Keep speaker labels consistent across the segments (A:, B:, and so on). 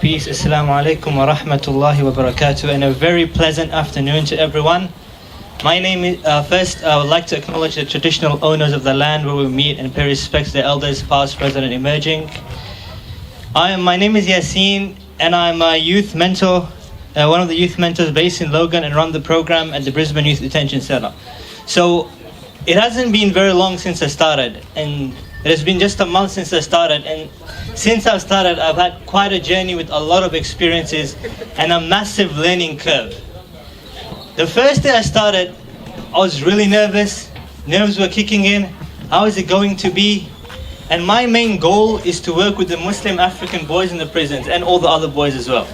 A: peace. Assalamu alaikum wa rahmatullahi wa barakatuh, and a very pleasant afternoon to everyone. My name is, first I would like to acknowledge the traditional owners of the land where we meet and pay respects to the elders past, present and emerging. My name is Yassine and I'm a youth mentor, one of the youth mentors based in Logan, and run the program at the Brisbane Youth Detention Centre. So it hasn't been very long since I started, and it has been just a month since I started, and since I've started I've had quite a journey with a lot of experiences and a massive learning curve. The first day I started, I was really nervous, nerves were kicking in, how is it going to be? And my main goal is to work with the Muslim African boys in the prisons and all the other boys as well.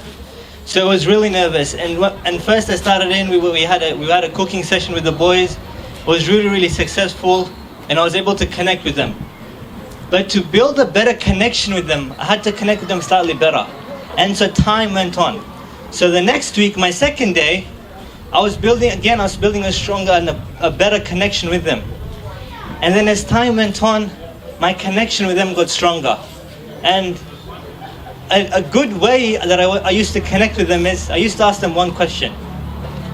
A: So I was really nervous, and first I started in, we had a cooking session with the boys. It was really successful, and I was able to connect with them. But to build a better connection with them, I had to connect with them slightly better. And so time went on. So the next week, my second day, I was building a stronger and a better connection with them. And then as time went on, my connection with them got stronger. And a good way that I used to connect with them is, I used to ask them one question.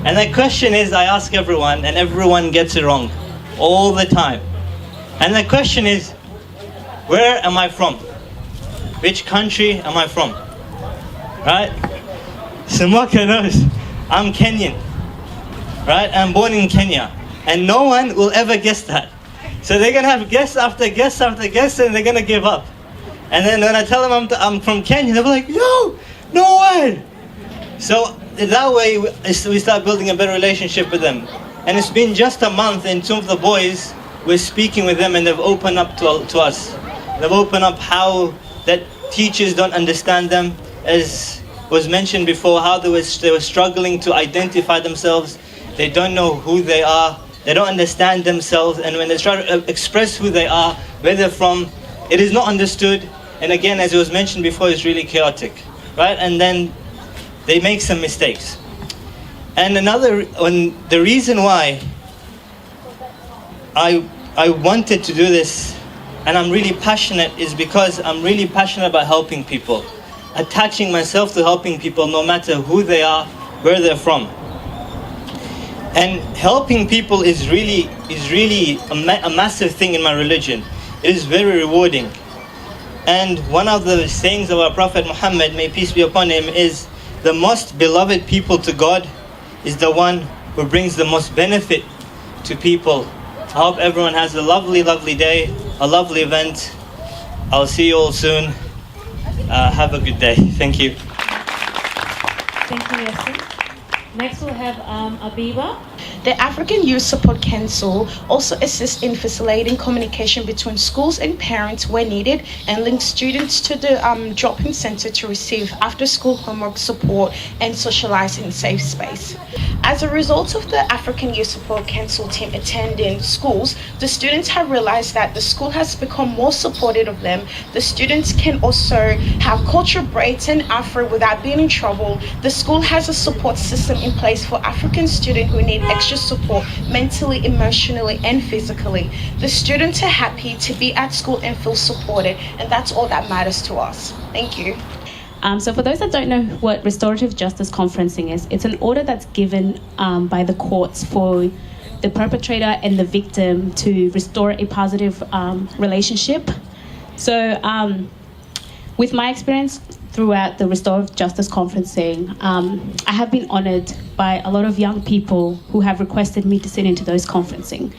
A: And that question is, I ask everyone, and everyone gets it wrong all the time. And that question is, where am I from? Which country am I from? Right? Samaka knows. I'm Kenyan. Right? I'm born in Kenya. And no one will ever guess that. So they're going to have guess after guess after guess, and they're going to give up. And then when I tell them I'm from Kenya, they'll be like, no way. So that way we start building a better relationship with them. And it's been just a month, and some of the boys, we're speaking with them, and they've opened up to us. They've opened up how that teachers don't understand them, as was mentioned before, how they were struggling to identify themselves. They don't know who they are. They don't understand themselves. And when they try to express who they are, where they're from, it is not understood. And again, as it was mentioned before, it's really chaotic, right? And then they make some mistakes. And the reason why I wanted to do this, and I'm really passionate, is because I'm really passionate about helping people, attaching myself to helping people no matter who they are, where they're from. And helping people is really a massive thing in my religion. It is very rewarding. And one of the sayings of our Prophet Muhammad, may peace be upon him, is the most beloved people to God is the one who brings the most benefit to people. I hope everyone has a lovely day, a lovely event. I'll see you all soon. Have a good day. Thank you.
B: Thank you, Yassine. Next we'll have Abiba.
C: The African Youth Support Council also assists in facilitating communication between schools and parents where needed, and links students to the drop-in center to receive after-school homework support and socialize in a safe space. As a result of the African Youth Support Council team attending schools, the students have realized that the school has become more supportive of them. The students can also have culture breaks and afro without being in trouble. The school has a support system in place for African students who need extra support mentally, emotionally, and physically. The students are happy to be at school and feel supported, and that's all that matters to us. Thank you.
B: So for those that don't know what restorative justice conferencing is, it's an order that's given by the courts for the perpetrator and the victim to restore a positive relationship. So with my experience throughout the restorative justice conferencing, I have been honored by a lot of young people who have requested me to sit into those conferencing.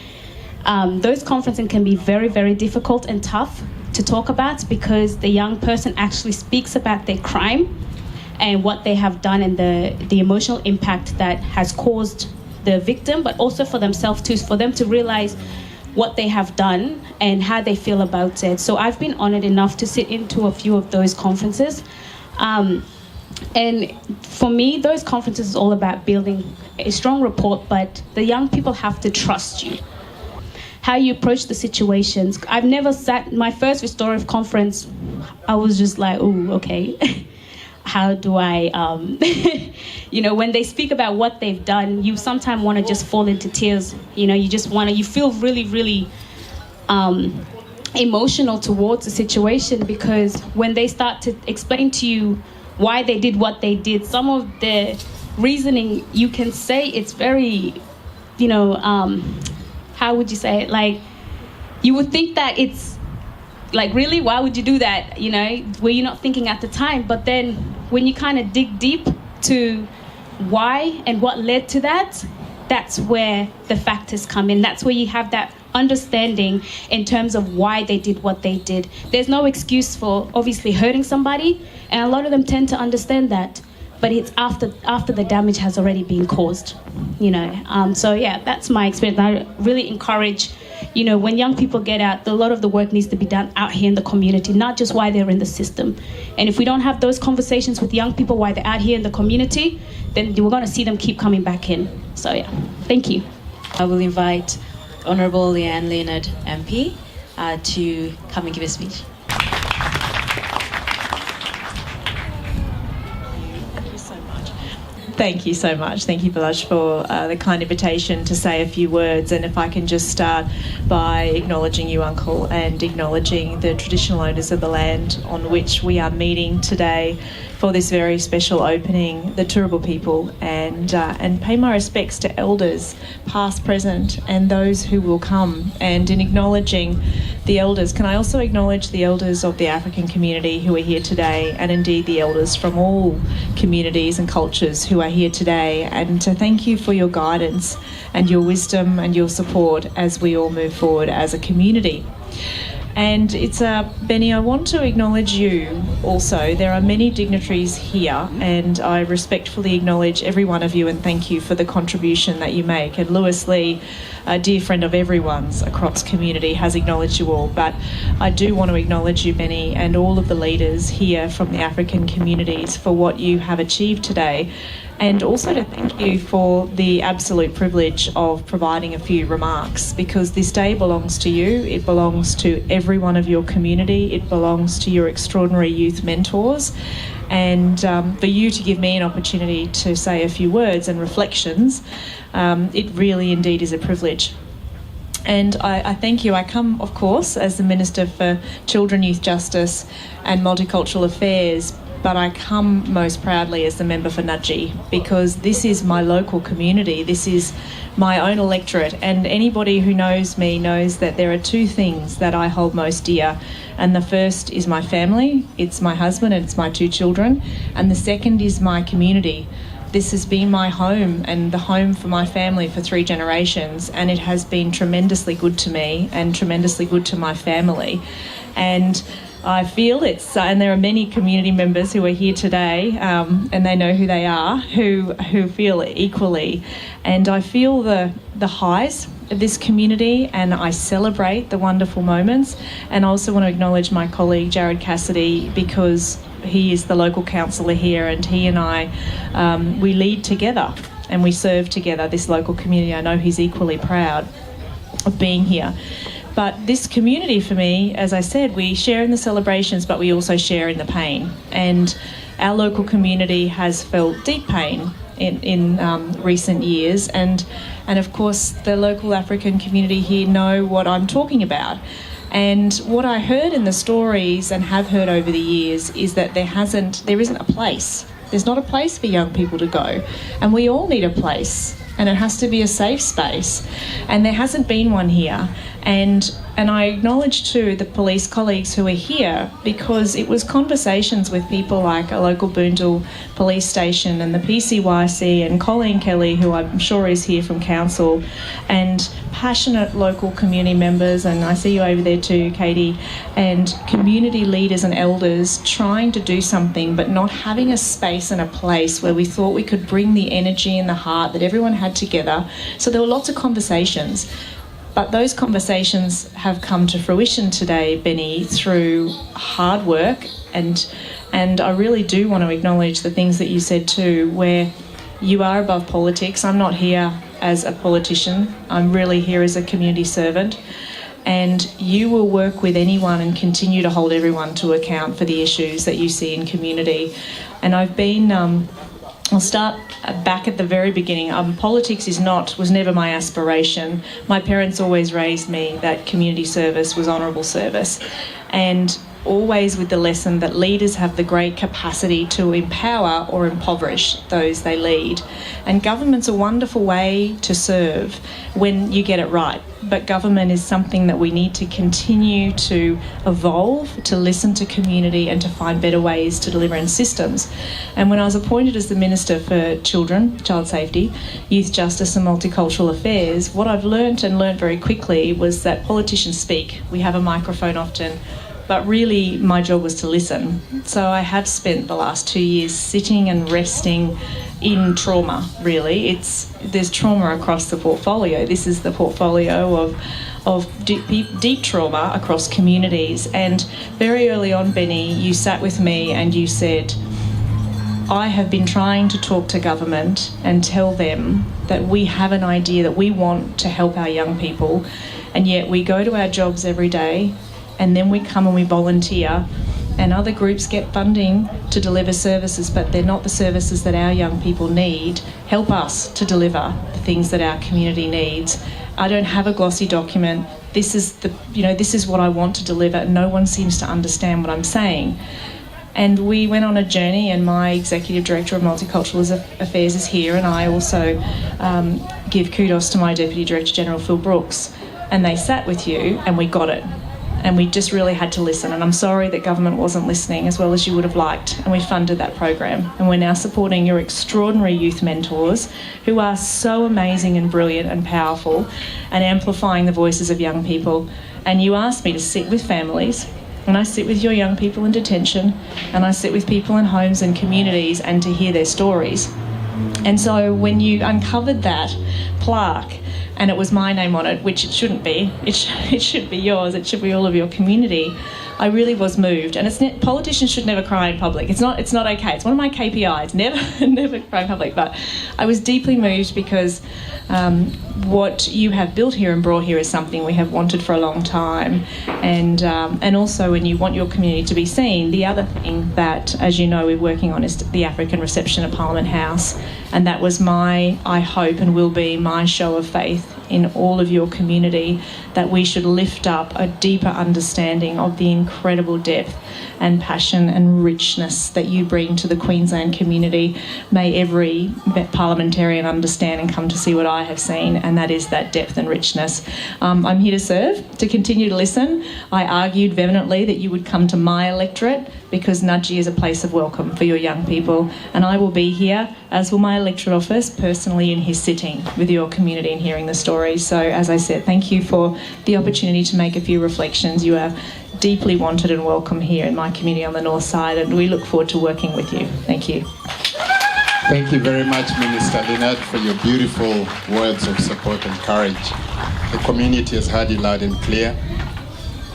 B: Those conferencing can be very difficult and tough to talk about, because the young person actually speaks about their crime and what they have done, and the emotional impact that has caused the victim, but also for themselves too, for them to realize what they have done and how they feel about it. So I've been honored enough to sit into a few of those conferences. And for me, those conferences is all about building a strong rapport, but the young people have to trust you. How you approach the situations. I've never sat, my first restorative conference, I was just like, oh, okay. How do I, when they speak about what they've done, you sometimes want to just fall into tears. You feel really emotional towards the situation, because when they start to explain to you why they did what they did. Some of the reasoning, you can say it's very, how would you say it? Like, you would think that it's like, really, why would you do that? Were you not thinking at the time? But then when you kind of dig deep to why and what led to that, that's where the factors come in. That's where you have that understanding in terms of why they did what they did. There's no excuse for obviously hurting somebody, and a lot of them tend to understand that, but it's after the damage has already been caused, So yeah, that's my experience. I really encourage, when young people get out, a lot of the work needs to be done out here in the community, not just while they're in the system. And if we don't have those conversations with young people while they're out here in the community, then we're going to see them keep coming back in. So yeah, thank you.
D: I will invite Honourable Leanne Leonard MP to come and give a speech.
E: Thank you so much. Thank you, Balash, for the kind invitation to say a few words. And if I can just start by acknowledging you, Uncle, and acknowledging the traditional owners of the land on which we are meeting today for this very special opening, the Turrbal people, and pay my respects to elders, past, present, and those who will come. And in acknowledging the elders, can I also acknowledge the elders of the African community who are here today, and indeed the elders from all communities and cultures who are here today, and to thank you for your guidance and your wisdom and your support as we all move forward as a community. And it's Benny, I want to acknowledge you also. There are many dignitaries here, and I respectfully acknowledge every one of you and thank you for the contribution that you make. And Lewis Lee, a dear friend of everyone's across community, has acknowledged you all. But I do want to acknowledge you, Benny, and all of the leaders here from the African communities for what you have achieved today. And also to thank you for the absolute privilege of providing a few remarks, because this day belongs to you, it belongs to every one of your community, it belongs to your extraordinary youth mentors, and for you to give me an opportunity to say a few words and reflections, it really indeed is a privilege. And I thank you. I come, of course, as the Minister for Children, Youth Justice and Multicultural Affairs, but I come most proudly as the member for Qacc, because this is my local community, this is my own electorate, and anybody who knows me knows that there are two things that I hold most dear, and the first is my family, it's my husband and it's my two children, and the second is my community. This has been my home and the home for my family for 3 generations, and it has been tremendously good to me and tremendously good to my family. And I feel and there are many community members who are here today, and they know who they are, who feel equally. And I feel the highs of this community, and I celebrate the wonderful moments. And I also want to acknowledge my colleague Jared Cassidy, because he is the local councillor here, and he and I, we lead together and we serve together this local community. I know he's equally proud of being here. But this community for me, as I said, we share in the celebrations, but we also share in the pain. And our local community has felt deep pain in recent years. And of course, the local African community here know what I'm talking about. And what I heard in the stories and have heard over the years is that there isn't a place. There's not a place for young people to go. And we all need a place. And it has to be a safe space. And there hasn't been one here. And I acknowledge too the police colleagues who are here, because it was conversations with people like a local Boondall police station and the PCYC and Colleen Kelly, who I'm sure is here from council, and passionate local community members, and I see you over there too, Katie, and community leaders and elders trying to do something but not having a space and a place where we thought we could bring the energy and the heart that everyone had together. So there were lots of conversations. But those conversations have come to fruition today, Benny, through hard work, and I really do want to acknowledge the things that you said too, where you are above politics. I'm not here as a politician. I'm really here as a community servant, and you will work with anyone and continue to hold everyone to account for the issues that you see in community. And I've been I'll start back at the very beginning. Politics was never my aspiration. My parents always raised me that community service was honourable service. And always with the lesson that leaders have the great capacity to empower or impoverish those they lead. And government's a wonderful way to serve when you get it right. But government is something that we need to continue to evolve, to listen to community and to find better ways to deliver in systems. And when I was appointed as the Minister for Children, Child Safety, Youth Justice and Multicultural Affairs, what I've learnt very quickly was that politicians speak. We have a microphone often, but really my job was to listen. So I have spent the last 2 years sitting and resting in trauma, really. There's trauma across the portfolio. This is the portfolio of deep trauma across communities. And very early on, Benny, you sat with me and you said, I have been trying to talk to government and tell them that we have an idea that we want to help our young people, and yet we go to our jobs every day and then we come and we volunteer, and other groups get funding to deliver services, but they're not the services that our young people need. Help us to deliver the things that our community needs. I don't have a glossy document. This is what I want to deliver. No one seems to understand what I'm saying. And we went on a journey, and my Executive Director of Multicultural Affairs is here, and I also give kudos to my Deputy Director General, Phil Brooks, and they sat with you and we got it. And we just really had to listen. And I'm sorry that government wasn't listening as well as you would have liked. And we funded that program. And we're now supporting your extraordinary youth mentors who are so amazing and brilliant and powerful and amplifying the voices of young people. And you asked me to sit with families, and I sit with your young people in detention, and I sit with people in homes and communities and to hear their stories. And so when you uncovered that plaque, and it was my name on it, which it shouldn't be. It should be yours. It should be all of your community. I really was moved. And politicians should never cry in public. It's not okay. It's one of my KPIs. Never cry in public. But I was deeply moved because what you have built here and brought here is something we have wanted for a long time. And also when you want your community to be seen, the other thing that, as you know, we're working on is the African reception at Parliament House. And that was I hope and will be my show of faith in all of your community, that we should lift up a deeper understanding of the incredible depth and passion and richness that you bring to the Queensland community. May every parliamentarian understand and come to see what I have seen, and that is that depth and richness. I'm here to serve, to continue to listen. I argued vehemently that you would come to my electorate because Qacc is a place of welcome for your young people, and I will be here, as will my electorate office, personally in his sitting with your community and hearing the stories. So, as I said, thank you for the opportunity to make a few reflections. You are deeply wanted and welcome here in my community on the North Side, and we look forward to working with you. Thank you.
F: Thank you very much, Minister Leonard, for your beautiful words of support and courage. The community has heard you loud and clear.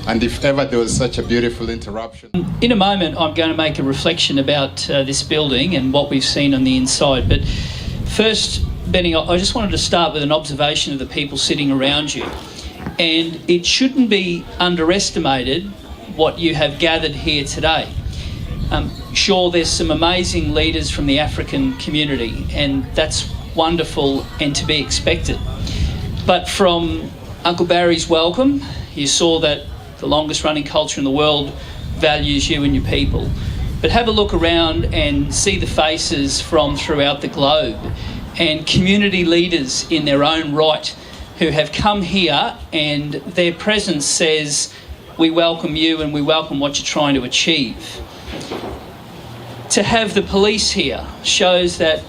F: And if ever there was such a beautiful interruption.
G: In a moment, I'm going to make a reflection about this building and what we've seen on the inside. But first, Benny, I just wanted to start with an observation of the people sitting around you. And it shouldn't be underestimated what you have gathered here today. Sure, there's some amazing leaders from the African community, and that's wonderful and to be expected. But from Uncle Barry's welcome, you saw that the longest running culture in the world values you and your people. But have a look around and see the faces from throughout the globe, and community leaders in their own right who have come here, and their presence says, we welcome you and we welcome what you're trying to achieve. To have the police here shows that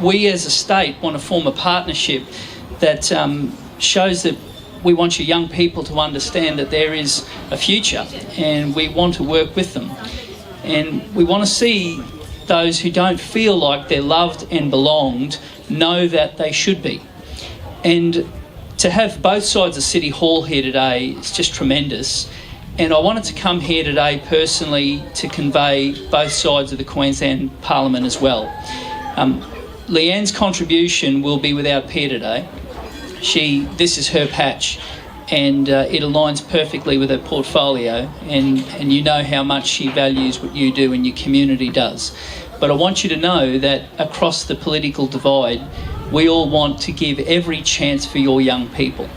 G: we as a state want to form a partnership that shows that we want your young people to understand that there is a future, and we want to work with them. And we want to see those who don't feel like they're loved and belonged know that they should be. And to have both sides of City Hall here today is just tremendous. And I wanted to come here today personally to convey both sides of the Queensland Parliament as well. Leanne's contribution will be without peer today. This is her patch, and it aligns perfectly with her portfolio, and you know how much she values what you do and your community does. But I want you to know that across the political divide, we all want to give every chance for your young people.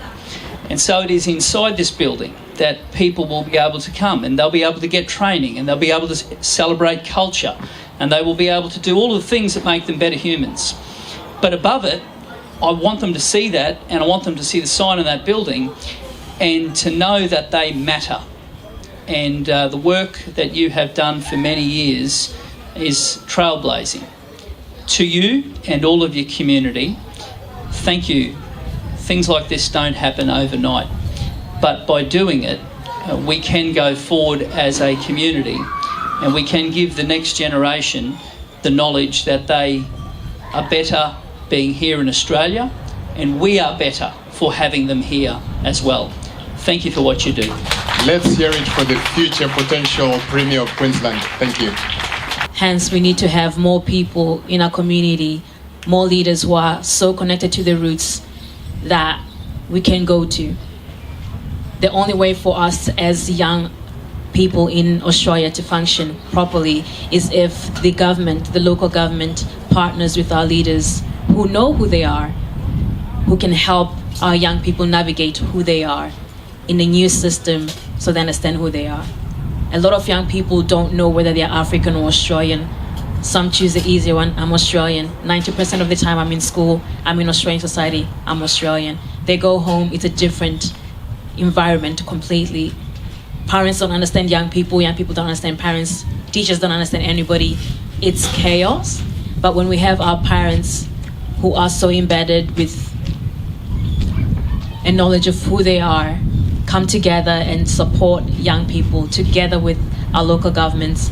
G: And so it is inside this building that people will be able to come and they'll be able to get training and they'll be able to celebrate culture and they will be able to do all of the things that make them better humans. But above it, I want them to see that, and I want them to see the sign on that building and to know that they matter. And the work that you have done for many years is trailblazing. To you and all of your community, thank you. Things like this don't happen overnight. But by doing it, we can go forward as a community and we can give the next generation the knowledge that they are better being here in Australia and we are better for having them here as well. Thank you for what you do.
F: Let's hear it for the future potential Premier of Queensland. Thank you.
D: Hence, we need to have more people in our community, more leaders who are so connected to the roots that we can go to. The only way for us as young people in Australia to function properly is if the government, the local government, partners with our leaders who know who they are, who can help our young people navigate who they are in a new system so they understand who they are. A lot of young people don't know whether they're African or Australian. Some choose the easier one, I'm Australian. 90% of the time I'm in school, I'm in Australian society, I'm Australian. They go home, it's a different environment completely. Parents don't understand young people don't understand parents, teachers don't understand anybody. It's chaos. But when we have our parents who are so embedded with a knowledge of who they are, come together and support young people together with our local governments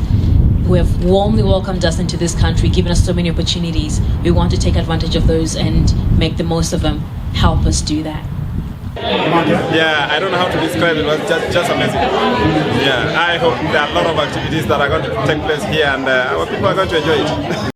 D: who have warmly welcomed us into this country, given us so many opportunities. We want to take advantage of those and make the most of them. Help us do that.
H: Yeah, I don't know how to describe it. It was just amazing. Yeah, I hope there are a lot of activities that are going to take place here and our people are going to enjoy it.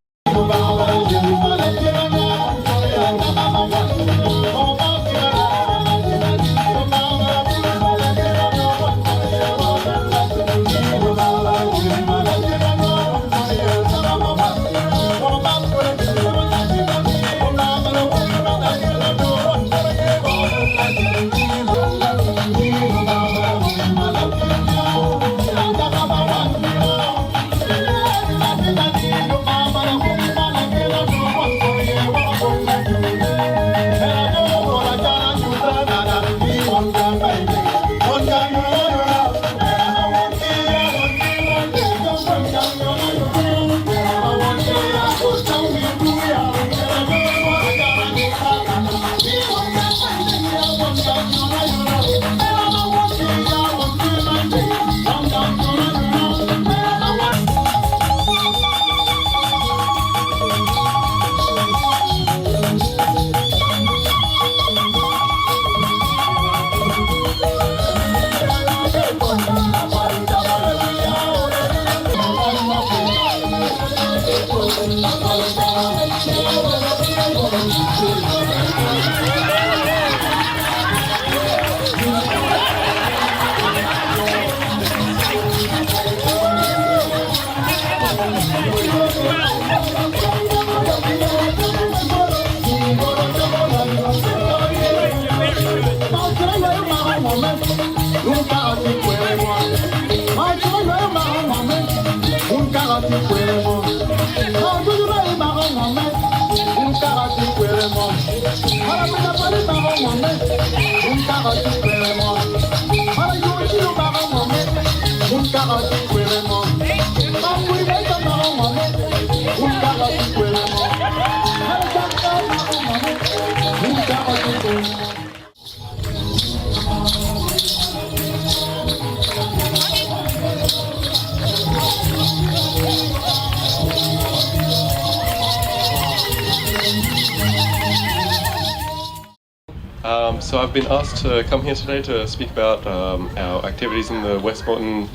I: So I've been asked to come here today to speak about our activities in the Westmoreton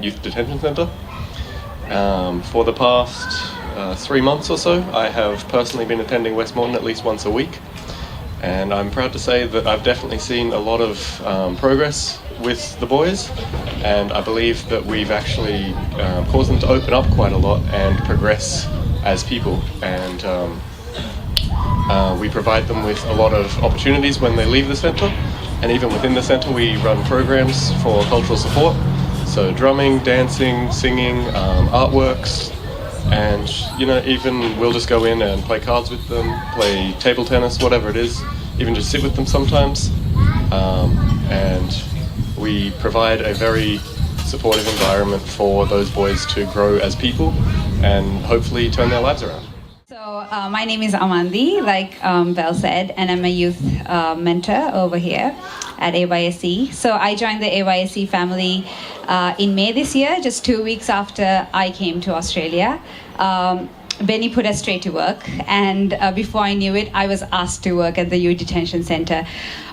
I: Youth Detention Centre. For the past 3 months or so, I have personally been attending Westmoreton at least once a week, and I'm proud to say that I've definitely seen a lot of progress with the boys, and I believe that we've actually caused them to open up quite a lot and progress as people, and we provide them with a lot of opportunities when they leave the centre, and even within the centre we run programs for cultural support, so drumming, dancing, singing, artworks, and even we'll just go in and play cards with them, play table tennis, whatever it is, even just sit with them sometimes, and we provide a very supportive environment for those boys to grow as people and hopefully turn their lives around.
J: So my name is Amandi, like Belle said, and I'm a youth mentor over here at AYSC. So I joined the AYSC family in May this year, just 2 weeks after I came to Australia. Benny put us straight to work, and before I knew it, I was asked to work at the youth detention centre.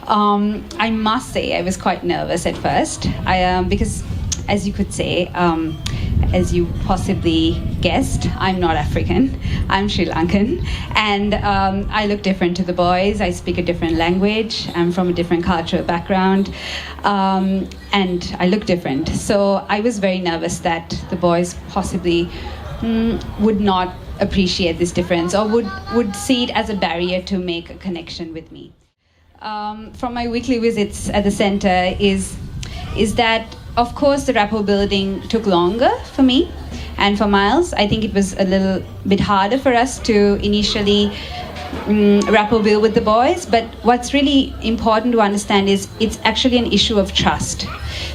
J: I must say I was quite nervous at first, because as you could say, as you possibly guessed, I'm not African, I'm Sri Lankan, and I look different to the boys. I speak a different language, I'm from a different cultural background, and I look different. So I was very nervous that the boys possibly would not appreciate this difference, or would see it as a barrier to make a connection with me. From my weekly visits at the centre is that, of course, the rapport building took longer for me and for Miles. I think it was a little bit harder for us to initially rapport build with the boys, but what's really important to understand is it's actually an issue of trust.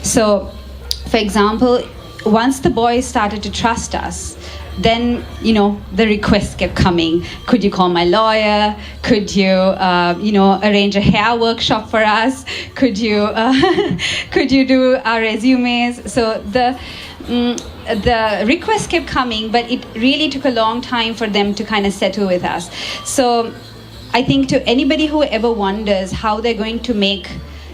J: So, for example, once the boys started to trust us, then, the requests kept coming. Could you call my lawyer? Could you, arrange a hair workshop for us? Could you do our resumes? So the requests kept coming, but it really took a long time for them to kind of settle with us. So I think to anybody who ever wonders how they're going to make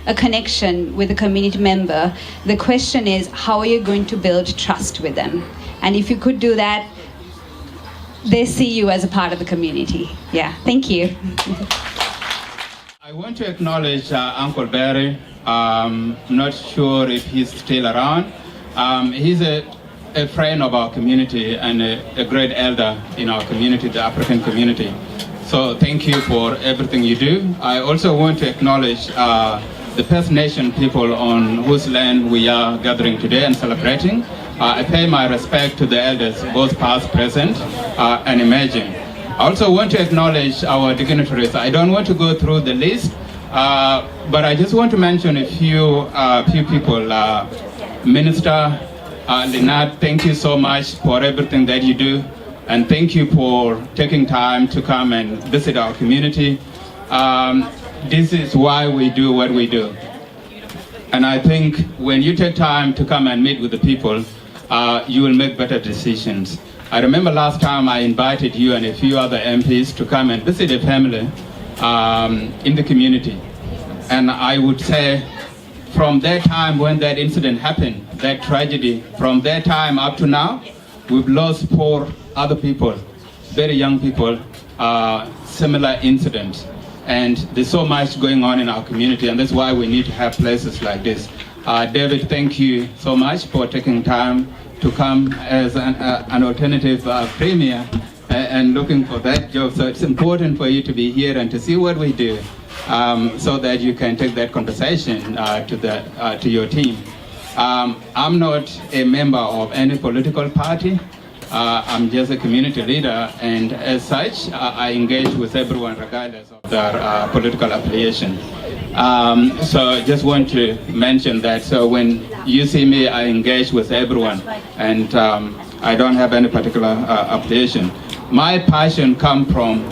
J: a connection with a community member, the question is, how are you going to build trust with them? And if you could do that, they see you as a part of the community. Yeah, thank you.
K: I want to acknowledge Uncle Barry. Not sure if he's still around. He's a friend of our community and a great elder in our community, the African community. So thank you for everything you do. I also want to acknowledge the First Nation people on whose land we are gathering today and celebrating. I pay my respect to the elders, both past, present, and emerging. I also want to acknowledge our dignitaries. I don't want to go through the list, but I just want to mention a few people. Minister Lynette, thank you so much for everything that you do, and thank you for taking time to come and visit our community. This is why we do what we do. And I think when you take time to come and meet with the people, you will make better decisions. I remember last time I invited you and a few other MPs to come and visit a family in the community. And I would say from that time when that incident happened, that tragedy, from that time up to now, we've lost 4 other people, very young people, similar incidents. And there's so much going on in our community, and that's why we need to have places like this. David, thank you so much for taking time to come as an alternative premier and looking for that job. So it's important for you to be here and to see what we do, so that you can take that conversation to your team. I'm not a member of any political party. I'm just a community leader, and as such, I engage with everyone regardless of their political affiliation. So just want to mention that. So when you see me, I engage with everyone, and I don't have any particular affiliation. My passion comes from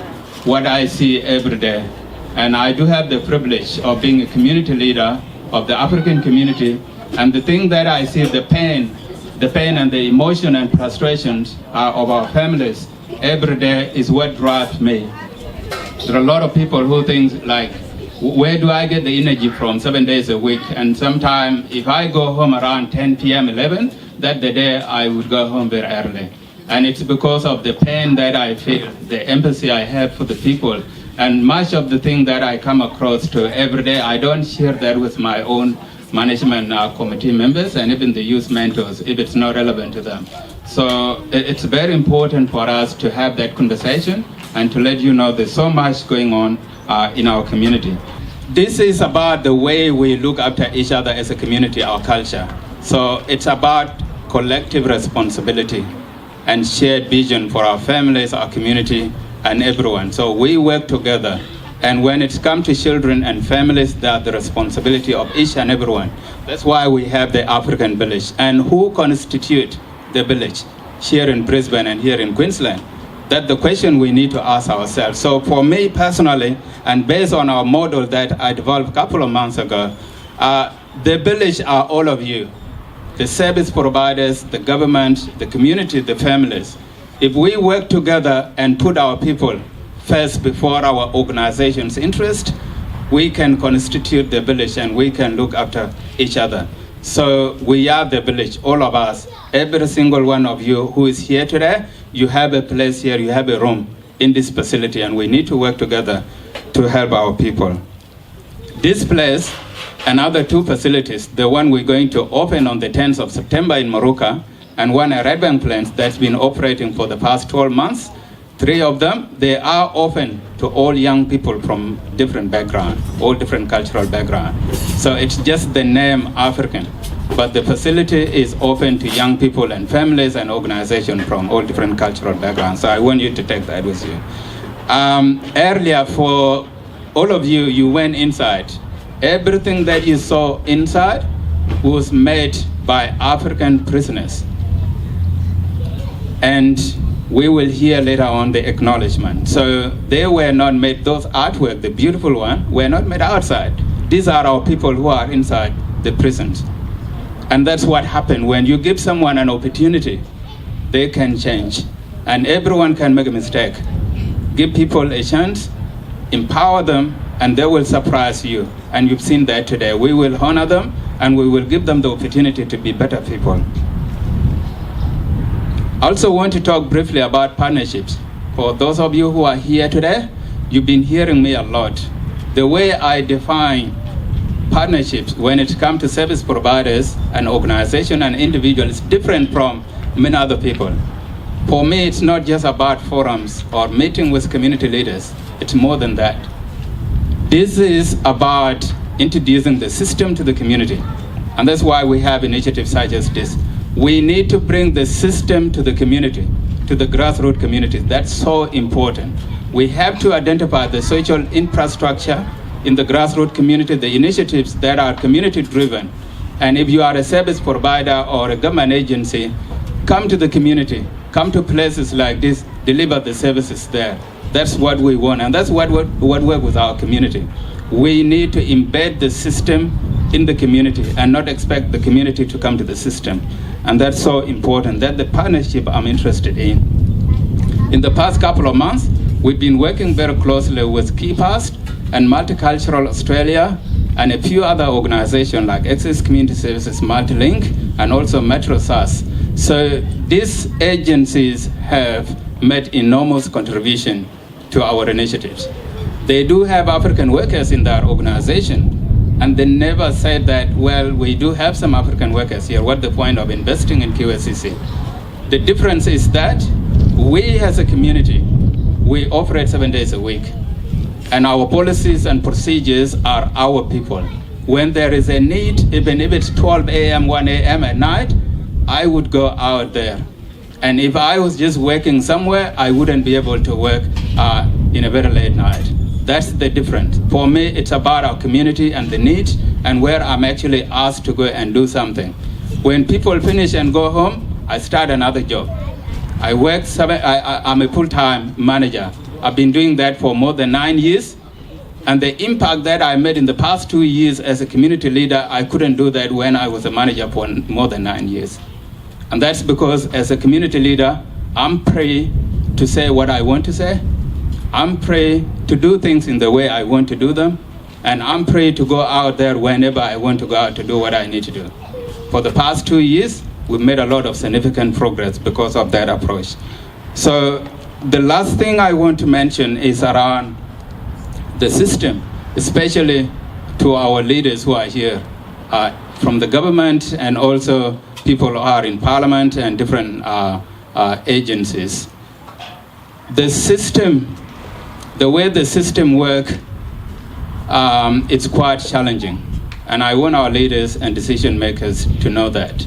K: what I see every day, and I do have the privilege of being a community leader of the African community, and the thing that I see, the pain and the emotion and frustrations of our families every day is what drives me. There are a lot of people who think like, where do I get the energy from 7 days a week? And sometimes if I go home around 10 p.m., 11, that the day I would go home very early. And it's because of the pain that I feel, the empathy I have for the people. And much of the thing that I come across to every day, I don't share that with my own management committee members and even the youth mentors if it's not relevant to them. So it's very important for us to have that conversation and to let you know there's so much going on in our community. this is about the way we look after each other as a community, our culture. So it's about collective responsibility and shared vision for our families, our community, and everyone. So we work together. And when it comes to children and families, that's the responsibility of each and everyone. That's why we have the African village. And who constitute the village here in Brisbane and here in Queensland? That's the question we need to ask ourselves. So for me personally, and based on our model that I developed a couple of months ago, the village are all of you. The service providers, the government, the community, the families. If we work together and put our people first before our organization's interest, we can constitute the village and we can look after each other. So we are the village, all of us. Every single one of you who is here today, you have a place here, you have a room in this facility, and we need to work together to help our people. This place and other two facilities, the one we're going to open on the 10th of September in Moruka, and one at Red Bank Plains that's been operating for the past 12 months, 3 of them, they are open to all young people from different backgrounds, all different cultural backgrounds. So it's just the name African, but the facility is open to young people and families and organizations from all different cultural backgrounds. So I want you to take that with you. Earlier, for all of you, you went inside. Everything that you saw inside was made by African prisoners. And we will hear later on the acknowledgement. So they were not made, those artwork, the beautiful one, were not made outside. These are our people who are inside the prisons. And that's what happened. When you give someone an opportunity, they can change. And everyone can make a mistake. Give people a chance, empower them, and they will surprise you. And you've seen that today. We will honor them, and we will give them the opportunity to be better people. I also want to talk briefly about partnerships. For those of you who are here today, you've been hearing me a lot. The way I define partnerships when it comes to service providers and organizations and individuals is different from many other people. For me, it's not just about forums or meeting with community leaders. It's more than that. This is about introducing the system to the community. And that's why we have initiatives such as this. We need to bring the system to the community, to the grassroots communities. That's so important. We have to identify the social infrastructure in the grassroots community, the initiatives that are community driven. And if you are a service provider or a government agency, come to the community, come to places like this, deliver the services there. That's what we want, and that's what work with our community. We need to embed the system in the community and not expect the community to come to the system. And that's so important. That's the partnership I'm interested in. In the past couple of months, we've been working very closely with Qacc and Multicultural Australia and a few other organizations like Qacc Community Services, Multilink, and also Metro SAS. So these agencies have made enormous contribution to our initiatives. They do have African workers in their organization, and they never said that, well, we do have some African workers here. What's the point of investing in Qacc? The difference is that we as a community, we operate 7 days a week. And our policies and procedures are our people. When there is a need, even if it's 12 a.m., 1 a.m. at night, I would go out there. And if I was just working somewhere, I wouldn't be able to work in a very late night. That's the difference. For me, it's about our community and the needs and where I'm actually asked to go and do something. When people finish and go home, I start another job. I'm a full-time manager. I've been doing that for more than 9 years. And the impact that I made in the past 2 years as a community leader, I couldn't do that when I was a manager for more than 9 years. And that's because as a community leader, I'm free to say what I want to say. I'm free to do things in the way I want to do them. And I'm free to go out there whenever I want to go out to do what I need to do. For the past 2 years, we've made a lot of significant progress because of that approach. So the last thing I want to mention is around the system, especially to our leaders who are here, from the government and also people who are in parliament and different agencies. The system, the way the system works, it's quite challenging. And I want our leaders and decision makers to know that.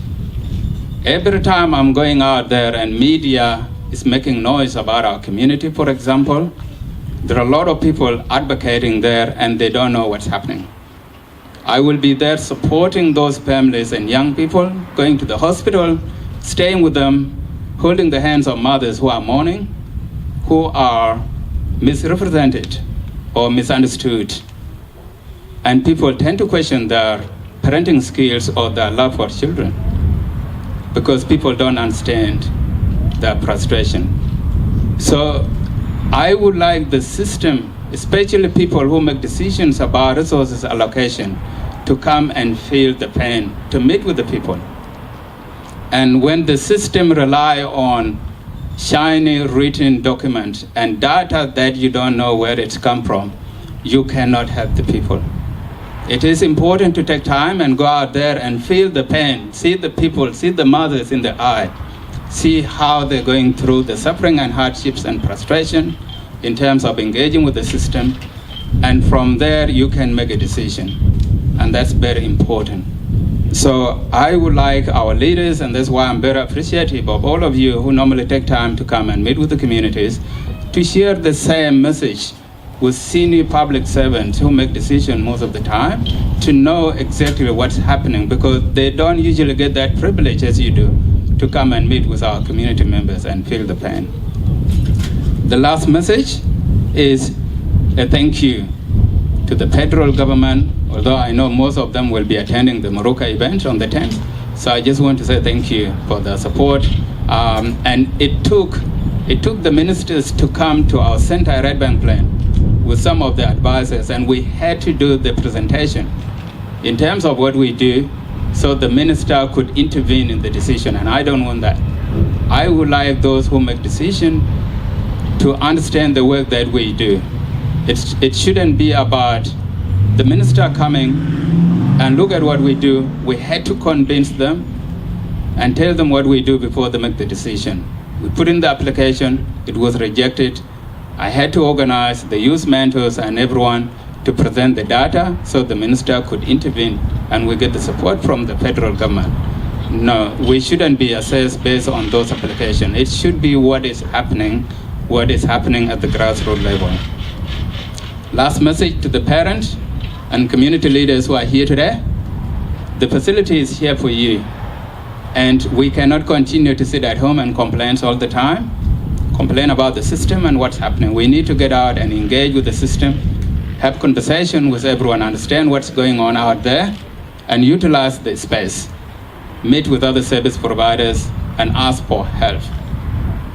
K: Every time I'm going out there and media is making noise about our community, for example, there are a lot of people advocating there and they don't know what's happening. I will be there supporting those families and young people, going to the hospital, staying with them, holding the hands of mothers who are mourning, who are misrepresented or misunderstood. And people tend to question their parenting skills or their love for children because people don't understand their frustration. So I would like the system, especially people who make decisions about resources allocation, to come and feel the pain, to meet with the people. And when the system rely on shiny written document and data that you don't know where it's come from, you cannot help the people. It is important to take time and go out there and feel the pain, see the people, see the mothers in the eye, see how they're going through the suffering and hardships and frustration in terms of engaging with the system. And from there, you can make a decision. And that's very important. So I would like our leaders, and that's why I'm very appreciative of all of you who normally take time to come and meet with the communities, to share the same message with senior public servants who make decisions most of the time, to know exactly what's happening, because they don't usually get that privilege as you do to come and meet with our community members and feel the pain. The last message is a thank you to the federal government, although I know most of them will be attending the Maruka event on the 10th. So I just want to say thank you for the support. And it took the ministers to come to our center at Red Bank Plain with some of the advisors, and we had to do the presentation in terms of what we do so the minister could intervene in the decision, and I don't want that. I would like those who make decisions to understand the work that we do. It shouldn't be about the minister coming and look at what we do. We had to convince them and tell them what we do before they make the decision. We put in the application, it was rejected. I had to organize the youth mentors and everyone to present the data so the minister could intervene and we get the support from the federal government. No, we shouldn't be assessed based on those applications. It should be what is happening at the grassroots level. Last message to the parents and community leaders who are here today. The facility is here for you. And we cannot continue to sit at home and complain all the time, complain about the system and what's happening. We need to get out and engage with the system, have conversation with everyone, understand what's going on out there, and utilize the space. Meet with other service providers and ask for help.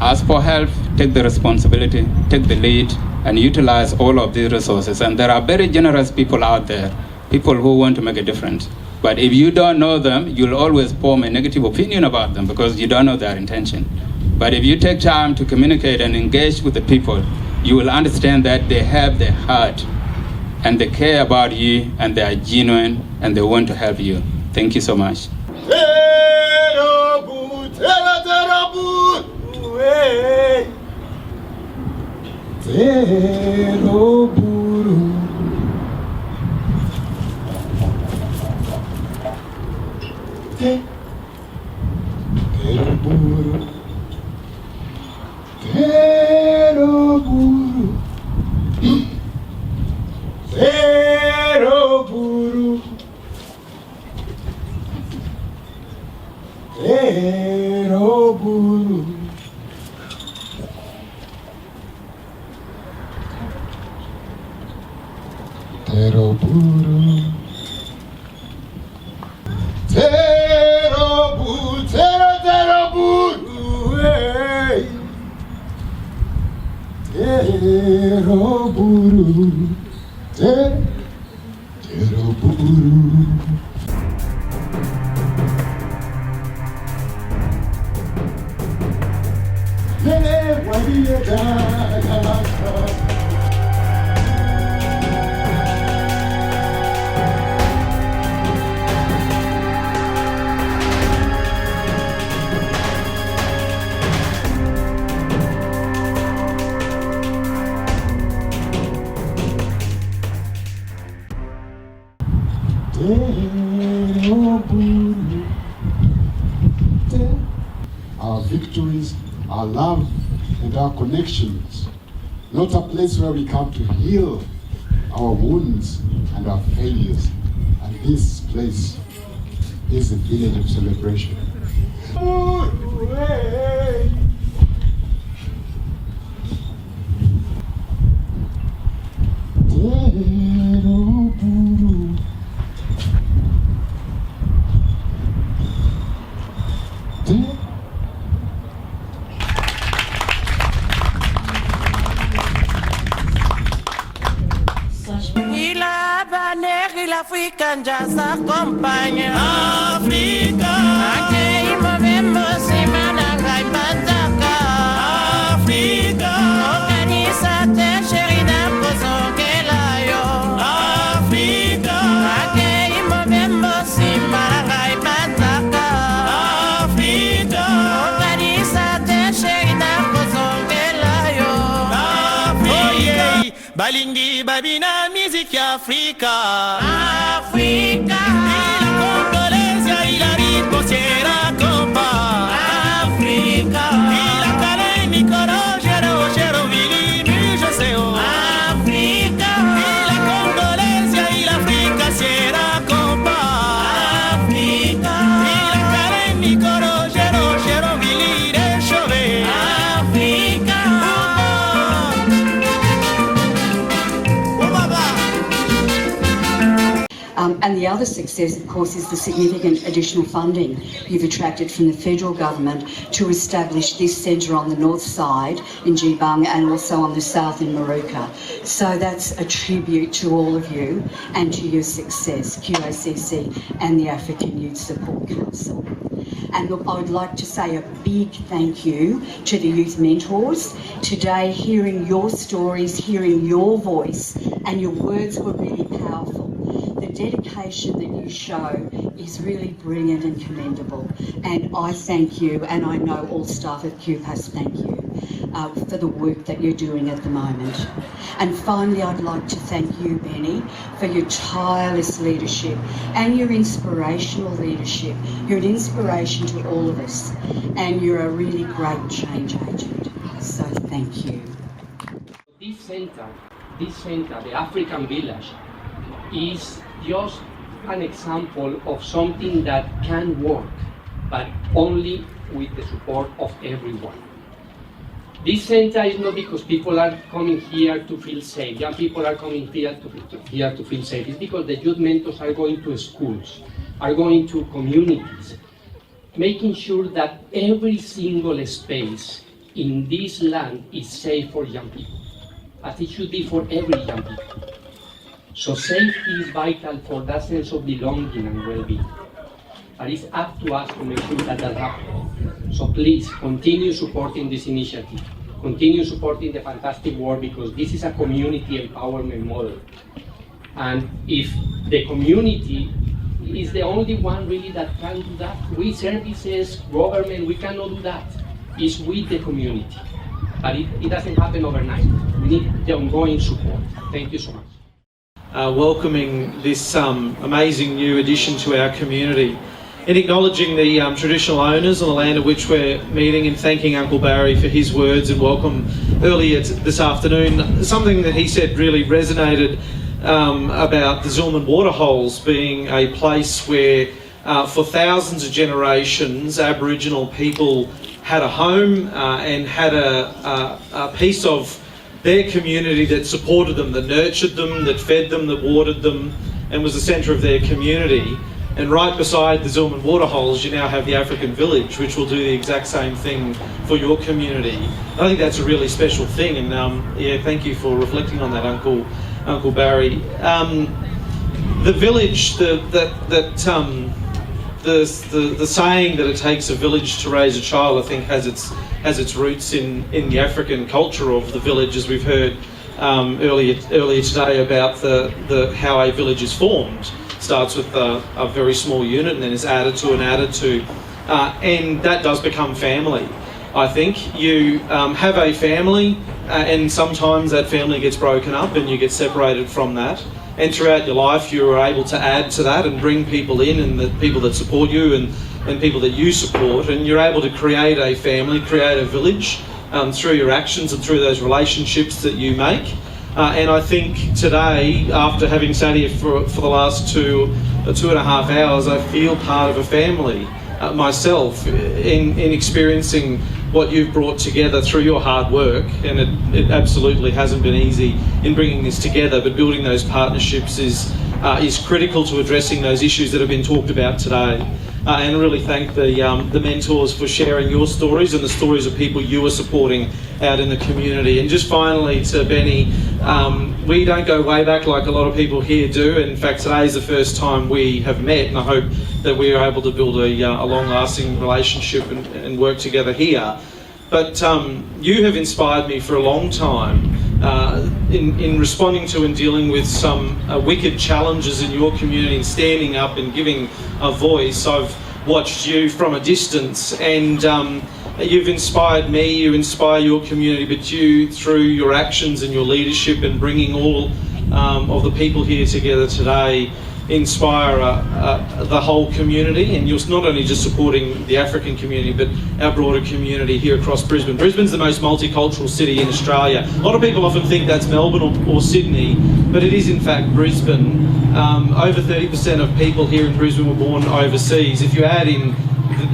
K: Ask for help, take the responsibility, take the lead, and utilize all of these resources. And there are very generous people out there, people who want to make a difference. But if you don't know them, you'll always form a negative opinion about them because you don't know their intention. But if you take time to communicate and engage with the people, you will understand that they have their heart and they care about you and they are genuine and they want to help you. Thank you so much.
L: our victories, our love, and our connections. Not a place where we come to heal our wounds and our failures. And this place is the village of celebration.
M: Africa já se acompanha. África, aquele movimento se manda vai pataca. África, organiza te xerida coisa que lá yo. África, aquele movimento se manda vai pataca. África, organiza te xerida coisa que lá yo. África, balingi babina musique Africa. Africa, y la condolencia y la ricociera compa. Africa, y la cara en mi coro, jero, vili, mi joseo. Africa, y la condolencia y la ricociera compa. Africa, y la cara en mi coro, jero, vili, de chove. Africa.
N: And the other success, of course, is the significant additional funding you've attracted from the federal government to establish this centre on the north side in Qacc and also on the south in Maruka. So that's a tribute to all of you and to your success, Qacc and the African Youth Support Council. And look, I would like to say a big thank you to the youth mentors. Today, hearing your stories, hearing your voice, and your words were really powerful. The dedication that you show is really brilliant and commendable. And I thank you, and I know all staff at Qacc thank you for the work that you're doing at the moment. And finally, I'd like to thank you, Benny, for your tireless leadership and your inspirational leadership. You're an inspiration to all of us, and you're a really great change agent. So thank you.
O: This center, the African Village, is just an example of something that can work, but only with the support of everyone. This center is not because people are coming here to feel safe. Young people are coming here to feel safe. It's because the youth mentors are going to schools, are going to communities, making sure that every single space in this land is safe for young people, as it should be for every young people. So safety is vital for that sense of belonging and well-being. But it's up to us to make sure that that happens. So please continue supporting this initiative. Continue supporting the fantastic work, because this is a community empowerment model. And if the community is the only one really that can do that, we services, government, we cannot do that. It's with the community. But it doesn't happen overnight. We need the ongoing support. Thank you so much.
P: Welcoming this amazing new addition to our community, in acknowledging the traditional owners on the land at which we're meeting, and thanking Uncle Barry for his words and welcome earlier this afternoon. Something that he said really resonated about the Zulman waterholes being a place where for thousands of generations Aboriginal people had a home and had a piece of their community that supported them, that nurtured them, that fed them, that watered them, and was the centre of their community. And right beside the Zulman waterholes, you now have the African village, which will do the exact same thing for your community. I think that's a really special thing, and yeah, thank you for reflecting on that, Uncle Barry. The village, the saying that it takes a village to raise a child, I think has its roots in the African culture of the village, as we've heard earlier today about how a village is formed. Starts with a very small unit and then is added to, and that does become family. I think you have a family, and sometimes that family gets broken up and you get separated from that. And throughout your life, you are able to add to that and bring people in, and the people that support you and and people that you support, and you're able to create a family, create a village through your actions and through those relationships that you make. And I think today, after having sat here for the last 2.5 hours, I feel part of a family myself in experiencing what you've brought together through your hard work. And it absolutely hasn't been easy in bringing this together, but building those partnerships is critical to addressing those issues that have been talked about today. And really thank the mentors for sharing your stories and the stories of people you are supporting out in the community. And just finally to Benny, we don't go way back like a lot of people here do. In fact, today is the first time we have met, and I hope that we are able to build a long-lasting relationship and work together here. But you have inspired me for a long time in responding to and dealing with some wicked challenges in your community and standing up and giving a voice. I've watched you from a distance, and you've inspired me, you inspire your community, but you, through your actions and your leadership and bringing all of the people here together today, inspire the whole community. And you're not only just supporting the African community, but our broader community here across Brisbane. Brisbane's the most multicultural city in Australia. A lot of people often think that's Melbourne or Sydney, but it is in fact Brisbane. Over 30% of people here in Brisbane were born overseas. If you add in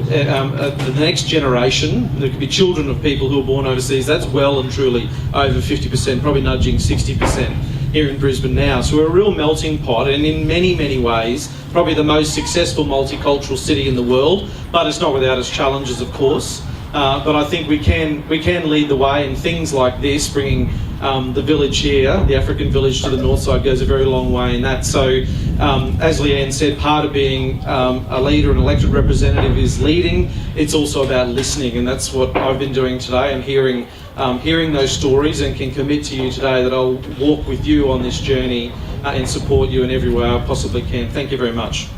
P: the next generation, there could be children of people who are born overseas, that's well and truly over 50%, probably nudging 60% here in Brisbane now. So we're a real melting pot, and in many, many ways, probably the most successful multicultural city in the world, but it's not without its challenges, of course. But I think we can lead the way, and things like this, bringing the village here, the African village to the north side, goes a very long way in that. So, as Leanne said, part of being a leader, an elected representative, is leading. It's also about listening, and that's what I've been doing today, and hearing those stories, and can commit to you today that I'll walk with you on this journey and support you in every way I possibly can. Thank you very much.